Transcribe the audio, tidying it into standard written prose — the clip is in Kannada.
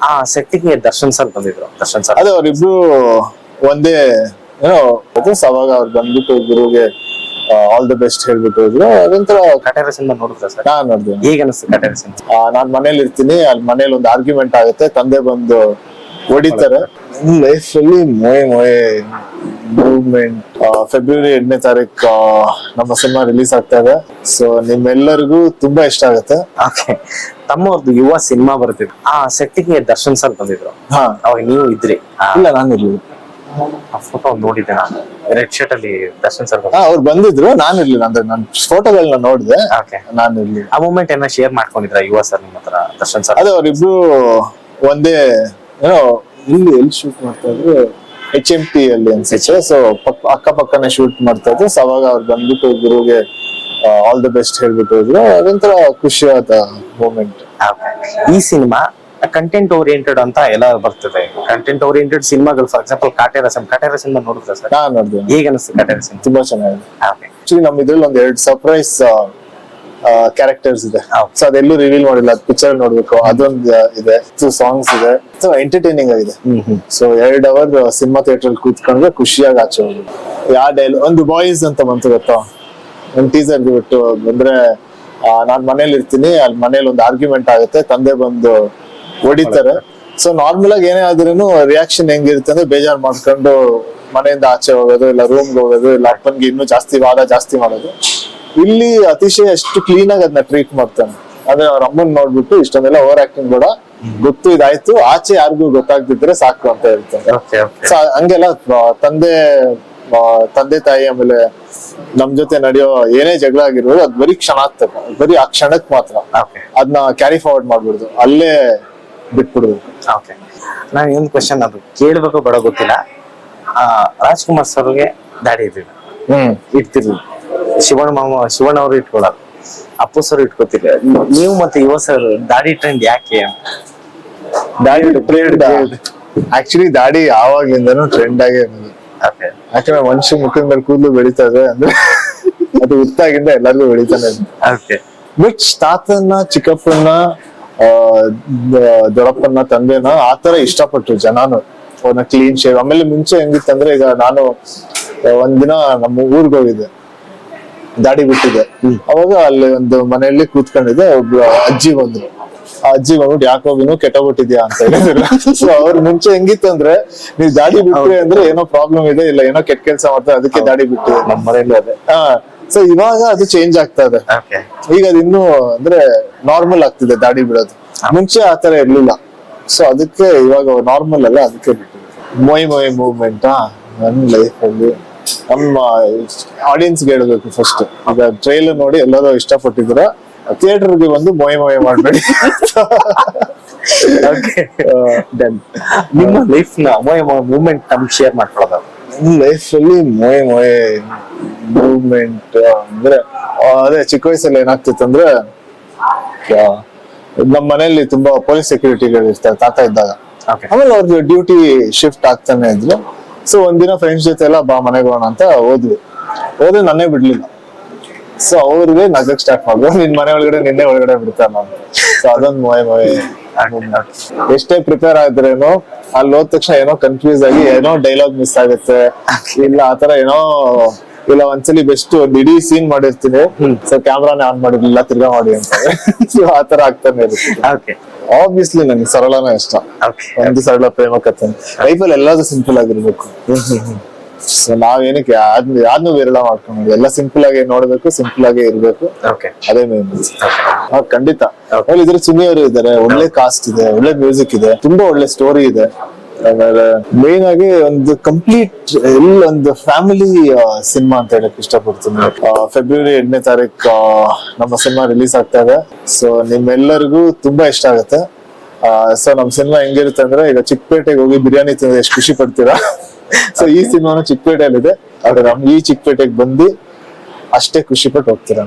ಆ ಸೆಟ್ಟಿಗೆ ದರ್ಶನ್ ಸರ್ ಬಂದಿದ್ರು. ದರ್ಶನ್ ಸರ್ ಅದೇ ಅವ್ರಿಬ್ರು ಒಂದೇ ಏನೋ ಅವಾಗ ಅವ್ರು ಬಂದ್ಬಿಟ್ಟು ಗುರುಗೆ ಆಲ್ ದ ಬೆಸ್ಟ್ ಹೇಳ್ಬಿಟ್ಟು ಹೋದ್ರು. ಅದೊಂಥರ ಕಟೇರ ಸಿನಿಮಾ ನೋಡಿದ್ರ ಸರ್? ನಾನ್ ನೋಡ್ದೆ. ಹೇಗೆ ಅನಿಸ್ತು ಕಟೇರ ಸಿನಿಮಾ? ನಾನ್ ಮನೇಲಿ ಇರ್ತೀನಿ, ಅಲ್ಲಿ ಮನೇಲಿ ಒಂದು ಆರ್ಗ್ಯುಮೆಂಟ್ ಆಗುತ್ತೆ, ತಂದೆ ಬಂದು ಹೊಡಿತಾರೆ. ಲೈಫ್ ಅಲ್ಲಿ ಮೊಯ್ ಮೂವ್ಮೆಂಟ್ ಫೆಬ್ರವರಿ 8ನೇ ತಾರೀಕು ನಮ್ಮ ಸಿನಿಮಾ ರಿಲೀಸ್ ಆಗ್ತಾ ಇದೆ. ಸೊ ನಿಮ್ಮೆಲ್ಲರಿಗೂ ತುಂಬಾ ಇಷ್ಟ ಆಗುತ್ತೆ. ಓಕೆ, ತಮ್ಮವ್ರದ್ದು ಯುವ ಸಿನಿಮಾ ಬರ್ತಿದ್ರು. ಆ ಸೆಟ್ಟಿಗೆ ದರ್ಶನ್ ಸರ್ ಬಂದಿದ್ರು. ಹಾ, ಅವಾಗ ನೀವು ಇದ್ರಿ? ಇಲ್ಲ ನಾನು ಇರ್ಲಿಲ್ಲ. ಆ ಫೋಟೋ ನೋಡಿದ್ದೆ ನಾನು, ರೆಡ್ ಶರ್ಟ್ ಅಲ್ಲಿ ದರ್ಶನ್ ಸರ್. ಅವ್ರು ಬಂದಿದ್ರು, ನಾನು ಇರ್ಲಿಲ್ಲ. ಅಂದ್ರೆ ನಾನು ಫೋಟೋಗಳನ್ನ ನೋಡಿದೆ, ಓಕೆ. ನಾನು ಇರ್ಲಿಲ್ಲ. ಆ ಮೂಮೆಂಟ್ ಏನ ಶೇರ್ ಮಾಡ್ಕೊಂಡಿದ್ರ ಯುವ ಸರ್ ನಿಮ್ಮ ಹತ್ರ, ದರ್ಶನ್ ಸರ್? ಅದೇ ಅವ್ರಿಬ್ರು ಒಂದೇ ಏನೋ ಎಲ್ಲಿ ಶೂಟ್ ಮಾಡ್ತಾ ಇದ್ರು, HMT ಅಲ್ಲಿ ಅನ್ಸುತ್ತೆ. ಸೊ ಅಕ್ಕ ಪಕ್ಕನೆ ಶೂಟ್ ಮಾಡ್ತಾ ಇದ್ರು. ಸೊ ಅವಾಗ ಅವ್ರು ಬಂದ್ಬಿಟ್ಟು ಗುರುಗೆ ಆಲ್ ದ ಬೆಸ್ಟ್ ಹೇಳ್ಬಿಟ್ಟು ಹೋದ್ರು. ಅದೊಂಥರ ಖುಷಿಯಾದ ಮೂಮೆಂಟ್. ಈ ಸಿನಿಮಾ ಕಂಟೆಂಟ್ ಓರಿಯೆಂಟೆಡ್ ಅಂತ ಎಲ್ಲ ಬರ್ತದೆ. ಕಂಟೆಂಟ್ ಓರಿಯೆಂಟೆಡ್ ಸಿನಿಮಾಗಳು, ಫಾರ್ ಎಕ್ಸಾಂಪಲ್ ಕಾಟೇರ ಸಿನಿಮಾ ನೋಡಿದ್ರ ಸರ್? ನಾನ್ ನೋಡಿದೆ. ಹೇಗೆ ಅನಿಸ್ತು ಕಾಟೇರ ಸಿನಿಮಾ? ತುಂಬಾ ಚೆನ್ನಾಗಿದೆ. ಆಕ್ಚುಲಿ ನಮ್ ಇದ್ರಲ್ಲಿ ಒಂದ್ 2 ಸರ್ಪ್ರೈಸ್ ಕ್ಯಾರೆಕ್ಟರ್ಸ್ ಇದೆ. ಸೊ ಅದೆಲ್ಲೂ ರಿವೀಲ್ ಮಾಡಿಲ್ಲ, ಅದು ಪಿಕ್ಚರ್ ನೋಡ್ಬೇಕು. ಅದೊಂದು ಇದೆ, 2 ಸಾಂಗ್ಸ್ ಇದೆ. ಸೊ ಎಂಟರ್ಟೈನಿಂಗ್ ಆಗಿದೆ. ಸೊ 2 ಅವರ್ ಸಿನಿಮಾ ಥಿಯೇಟರ್ ಅಲ್ಲಿ ಕೂತ್ಕೊಂಡ್ರೆ ಖುಷಿಯಾಗಿ ಆಚೆ ಹೋಗುದು. ಯಾವ ಡೈಲಾಗ್ ಒಂದು ಬಾಯ್ಸ್ ಅಂತ ಬಂತು ಗೊತ್ತಾ, ಒಂದು ಟೀಸರ್ ಬಿಟ್ಟು ಬಂದ್ರೆ, ನಾನ್ ಮನೇಲಿ ಇರ್ತೀನಿ, ಅಲ್ಲಿ ಮನೇಲಿ ಒಂದು ಆರ್ಗ್ಯುಮೆಂಟ್ ಆಗುತ್ತೆ, ತಂದೆ ಬಂದು ಹೊಡಿತಾರೆ. ಸೊ ನಾರ್ಮಲ್ ಆಗಿ ಏನೇ ಆದ್ರೂ ರಿಯಾಕ್ಷನ್ ಹೆಂಗಿರುತ್ತೆ ಅಂದ್ರೆ ಬೇಜಾರ್ ಮಾಡ್ಕೊಂಡು ಮನೆಯಿಂದ ಆಚೆ ಹೋಗೋದು, ಇಲ್ಲ ರೂಮ್ಗೆ ಹೋಗೋದು, ಇಲ್ಲ ಅಪ್ಪನ್ಗೆ ಇನ್ನೂ ಜಾಸ್ತಿ ಮಾಡೋದು. ಇಲ್ಲಿ ಅತಿಶಯ ಅಷ್ಟು ಕ್ಲೀನ್ ಆಗಿ ಅದನ್ನ ಟ್ರೀಟ್ ಮಾಡ್ತಾನೆ. ಅಂದ್ರೆ ಅವ್ರ ಅಮ್ಮನ್ ನೋಡ್ಬಿಟ್ಟು ಇಷ್ಟೊಂದೆಲ್ಲ ಓವರ್ ಆಕ್ಟಿಂಗ್ ಬೇಡ, ಗೊತ್ತು ಇದಾಯ್ತು, ಆಚೆ ಯಾರಿಗೂ ಗೊತ್ತಾಗ್ತಿದ್ರೆ ಸಾಕು ಅಂತ ಹೇಳ್ತಾನೆ. ಸೊ ಹಂಗೆಲ್ಲ ತಂದೆ ತಾಯಿ ಆಮೇಲೆ ನಮ್ ಜೊತೆ ನಡೆಯೋ ಏನೇ ಜಗಳ ಆಗಿರ್ಬೋದು, ಅದ್ ಬರೀ ಬರೀ ಆ ಕ್ಷಣಕ್ ಮಾತ್ರ. ಅದನ್ನ ಕ್ಯಾರಿ ಫಾರ್ವರ್ಡ್ ಮಾಡ್ಬಿಡುದು, ಅಲ್ಲೇ ಬಿಟ್ಬಿಡ್ಬೇಕು. ಓಕೆ, ನಾನು ಇನ್ನೊಂದು ಕ್ವಶನ್, ಅದು ಕೇಳ್ಬೇಕು ಬೇಡ ಗೊತ್ತಿಲ್ಲ. ರಾಜ್ಕುಮಾರ್ ಸರ್ಗೆ ದಾಡಿ ಇಡ್ತಿರ್ಲಿಲ್ಲ, ಶಿವಣ್ಣ ಅವರು ಇಟ್ಕೊಳ್ಳೋದು, ಅಪ್ಪು ಸರ್ ಇಟ್ಕೋತಿಲ್ಲ. ನೀವು ಮತ್ತೆ ಯುವ ಸರ್ ದಾಡಿ ಟ್ರೆಂಡ್ ಯಾಕೆ? ಆಕ್ಚುಲಿ ದಾಡಿ ಯಾವಾಗ್ಲಿಂದನೂ ಟ್ರೆಂಡ್ ಆಗೇ ಯಾಕಂದ್ರೆ ಮನುಷ್ಯ ಮುಖದ ಮೇಲೆ ಕೂದಲು ಬೆಳಿತಾ ಇದೆ ಅಂದ್ರೆ ಅದು ಹುಟ್ಟಾಗಿಂದ ಎಲ್ಲರಿಗೂ ಬೆಳಿತಾನೆ ಇದೆ. ಬಟ್ ತಾತನ್ನ, ಚಿಕ್ಕಪ್ಪನ, ದೊಡ್ಡಪ್ಪನ, ತಂದೆನ ಆತರ ಇಷ್ಟಪಟ್ರು ಜನನು, ಅವನ ಕ್ಲೀನ್ ಶೇವ್. ಆಮೇಲೆ ಮುಂಚೆ ಹೆಂಗಿತ್ತಂದ್ರೆ, ಈಗ ನಾನು ಒಂದಿನ ನಮ್ಮ ಊರ್ಗ್ ಹೋಗಿದ್ದೆ, ದಾಡಿ ಬಿಟ್ಟಿದ್ದೆ. ಅವಾಗ ಅಲ್ಲಿ ಒಂದು ಮನೆಯಲ್ಲಿ ಕೂತ್ಕೊಂಡಿದ್ದೆ, ಒಬ್ರು ಅಜ್ಜಿ ಬಂದ್ರು. ಆ ಅಜ್ಜಿ ಬಂದ್ಬಿಟ್ಟು ಯಾಕೋಗಿನೂ ಕೆಟ್ಟೋಗ್ಬಿಟ್ಟಿದ್ಯಾ ಅಂತ ಹೇಳಿದ್ರು. ಸೊ ಅವ್ರ ಮುಂಚೆ ಹೆಂಗಿತ್ತು ಅಂದ್ರೆ, ನೀವ್ ದಾಡಿ ಬಿಟ್ರಿ ಅಂದ್ರೆ ಏನೋ ಪ್ರಾಬ್ಲಮ್ ಇದೆ, ಇಲ್ಲ ಏನೋ ಕೆಟ್ಟ ಕೆಲ್ಸ ಮಾಡ್ತಾರೆ, ಅದಕ್ಕೆ ದಾಡಿ ಬಿಟ್ಟಿದೆ. ನಮ್ಮ ಮನೆಯಲ್ಲಿ ಅದೇ. ಸೊ ಇವಾಗ ಅದು ಚೇಂಜ್ ಆಗ್ತಾ ಇದೆ. ಈಗ ಅದು ಇನ್ನೂ ಅಂದ್ರೆ ನಾರ್ಮಲ್ ಆಗ್ತಿದೆ ದಾಡಿ ಬಿಡೋದು. ಮುಂಚೆ ಆತರ ಇರ್ಲಿಲ್ಲ. ಸೊ ಅದಕ್ಕೆ ಇವಾಗ ನಾರ್ಮಲ್ ಅಲ್ಲ, ಅದಕ್ಕೆ ಬಿಟ್ಟಿದೆ. ಮೊಯ್ ಮೂವ್ಮೆಂಟ್ ನನ್ನ ಲೈಫ್ ಅಲ್ಲಿ ನಮ್ಮ ಆಡಿಯನ್ಸ್ಗೆ ಹೇಳ್ಬೇಕು. ಫಸ್ಟ್ ಈಗ ಟ್ರೈಲರ್ ನೋಡಿ ಎಲ್ಲರೂ ಇಷ್ಟಪಟ್ಟಿದ್ರ, ಥಿಯೇಟರ್ಗೆ ಬಂದು ಮೊಯ್ ಮಾಡ್ಬೇಡಿ. ನಿಮ್ಮ ಲೈಫ್ ನ ಮೂವ್ಮೆಂಟ್ ನಮ್ಗೆ ಶೇರ್ ಮಾಡ್ಕೊಳ್ಳೋದು. ನನ್ನ ಲೈಫ್ ಅಲ್ಲಿ ಮೊಯ್ ಮೂವ್ಮೆಂಟ್ ಅಂದ್ರೆ, ಅದೇ ಚಿಕ್ಕ ವಯಸ್ಸಲ್ಲಿ ಏನಾಗ್ತಿತ್ತು ಅಂದ್ರೆ, ನಮ್ಮ ಮನೆಯಲ್ಲಿ ತುಂಬಾ ಪೊಲೀಸ್ ಸೆಕ್ಯೂರಿಟಿಗಳು ಇರ್ತಾರೆ ತಾತ ಇದ್ದಾಗ. ಆಮೇಲೆ ಅವ್ರಿಗೆ ಡ್ಯೂಟಿ ಶಿಫ್ಟ್ ಆಗ್ತಾನೆ ಇದ್ರು. ಸೊ ಒಂದಿನ ಫ್ರೆಂಡ್ಸ್ ಜೊತೆ ಎಲ್ಲ ಬಾ ಮನೆಗೆ ಹೋಗೋಣ ಅಂತ ಹೋದ್ರೆ ನನ್ನೇ ಬಿಡ್ಲಿಲ್ಲ. ಸೊ ಅವ್ರಿಗೆ ನಗಕ್ ಸ್ಟಾರ್ಟ್ ಮಾಡಿದ್ರು, ನಿನ್ ಮನೆ ಒಳಗಡೆ ನಿನ್ನೆ ಒಳಗಡೆ ಬಿಡ್ತಾರ ನಾನು. ಸೊ ಅದೊಂದು ಮೊಯ್. ಎಷ್ಟೇ ಪ್ರಿಪೇರ್ ಆದ್ರೇನು ಅಲ್ಲಿ ಹೋದ ತಕ್ಷಣ ಏನೋ ಕನ್ಫ್ಯೂಸ್ ಆಗಿ ಏನೋ ಡೈಲಾಗ್ ಮಿಸ್ ಆಗುತ್ತೆ, ಇಲ್ಲ ಆತರ ಏನೋ, ಇಲ್ಲ ಒಂದ್ಸಲಿ ಬೆಸ್ಟ್ ಒಂದ್ ಇಡೀ ಸೀನ್ ಮಾಡಿರ್ತೀನಿ, ಸೊ ಕ್ಯಾಮ್ರಾನೇ ಆನ್ ಮಾಡಿರ್ಲಿಲ್ಲ, ತಿರ್ಗಾ ಮಾಡಿ ಅಂತ. ಸೊ ಆತರ ಆಗ್ತಾನೆ ಇರುತ್ತೆ. ಆಬ್ವಿಯಸ್ಲಿ ನನ್ಗೆ ಸರಳನೇ ಇಷ್ಟ. ಒಂದು ಸರಳ ಪ್ರೇಮ ಕಥೆ. ಲೈಫಲ್ಲಿ ಎಲ್ಲಾದ್ರೂ ಸಿಂಪಲ್ ಆಗಿರ್ಬೇಕು. ಸೊ ನಾವೇನಕ್ಕೆ ಯಾರನ್ನೂ ವಿರಳ ಮಾಡ್ಕೊಂಡು ಎಲ್ಲ ಸಿಂಪಲ್ ಆಗಿ ನೋಡ್ಬೇಕು, ಸಿಂಪಲ್ ಆಗಿ ಇರ್ಬೇಕು. ಅದೇ ಮೇನ್. ಖಂಡಿತ. ಇದ್ರ ಸುನಿ ಅವರು ಇದ್ದಾರೆ, ಒಳ್ಳೆ ಕಾಸ್ಟ್ ಇದೆ, ಒಳ್ಳೆ ಮ್ಯೂಸಿಕ್ ಇದೆ, ತುಂಬಾ ಒಳ್ಳೆ ಸ್ಟೋರಿ ಇದೆ. ಆಮೇಲೆ ಮೇನ್ ಆಗಿ ಒಂದು ಕಂಪ್ಲೀಟ್ ಒಂದು ಫ್ಯಾಮಿಲಿ ಸಿನಿಮಾ ಅಂತ ಹೇಳಕ್ ಇಷ್ಟಪಡ್ತೀನಿ. ಫೆಬ್ರವರಿ 8ನೇ ತಾರೀಕು ನಮ್ಮ ಸಿನಿಮಾ ರಿಲೀಸ್ ಆಗ್ತಾ ಇದೆ. ಸೊ ನಿಮ್ಮೆಲ್ಲರಿಗೂ ತುಂಬಾ ಇಷ್ಟ ಆಗುತ್ತೆ. ಸೊ ನಮ್ ಸಿನಿಮಾ ಹೆಂಗಿರುತ್ತೆ ಅಂದ್ರೆ, ಈಗ ಚಿಕ್ಕಪೇಟೆಗೆ ಹೋಗಿ ಬಿರಿಯಾನಿ ತಿಂದ್ರೆ ಎಷ್ಟು ಖುಷಿ ಪಡ್ತೀರಾ, ಸೊ ಈ ಸಿನಿಮಾನು ಚಿಕ್ಕಪೇಟೆಯಲ್ಲಿದೆ. ಆದ್ರೆ ಈ ಚಿಕ್ಕಪೇಟೆಗೆ ಬಂದು ಅಷ್ಟೇ ಖುಷಿ ಪಟ್ಟು ಹೋಗ್ತೀರಾ.